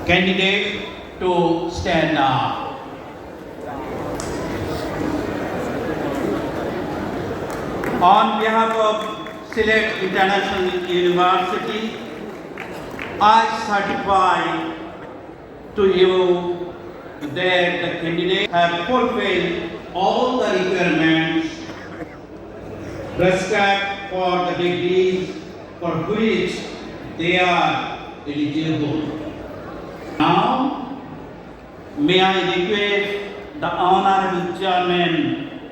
candidate to stand up. On behalf of Sylhet International University, I certify to you that the candidates have fulfilled all the requirements prescribed for the degrees for which they are eligible. Now, may I request the Honorable Chairman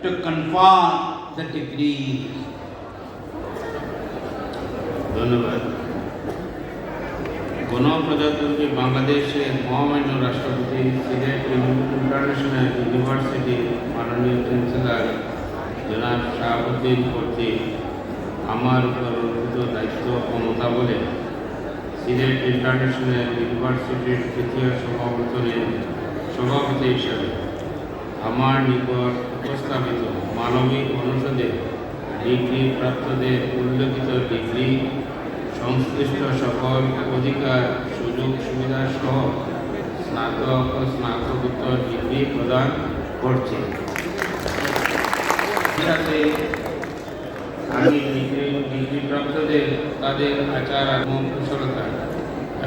to confer the degree. ধন্যবাদ। গণপ্রজাতন্ত্রী বাংলাদেশের মহামান্য রাষ্ট্রপতি Sylhet international ইউনিভার্সিটির মাননীয় chancellor জনাব শাহাবুদ্দিন কর্তৃক আমার উপর অর্পিত দায়িত্ব ও মোতাবলে সিলেট ইন্টারন্যাশনাল ইউনিভার্সিটির তৃতীয় সভাপতি হিসাবে আমার নিকট উপস্থাপিত মানবিক অনুষদে ডিগ্রি প্রাপ্তদের উল্লেখিত ডিগ্রি সংশ্লিষ্ট সকল অধিকার সুযোগ সুবিধা সহ স্নাতক ও স্নাতকোত্তর ডিগ্রি প্রদান করছি। সাথে আমি ডিগ্রি প্রাপ্তদের তাদের আচার কুশলতা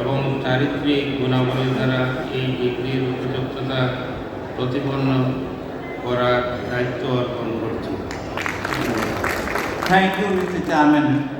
এবং চারিত্রিক গুণাবলী দ্বারা এই ডিগ্রির উপযুক্ততা প্রতিপন্ন করার দায়িত্ব অর্পণ করছি। Thank you, Mr. Chairman.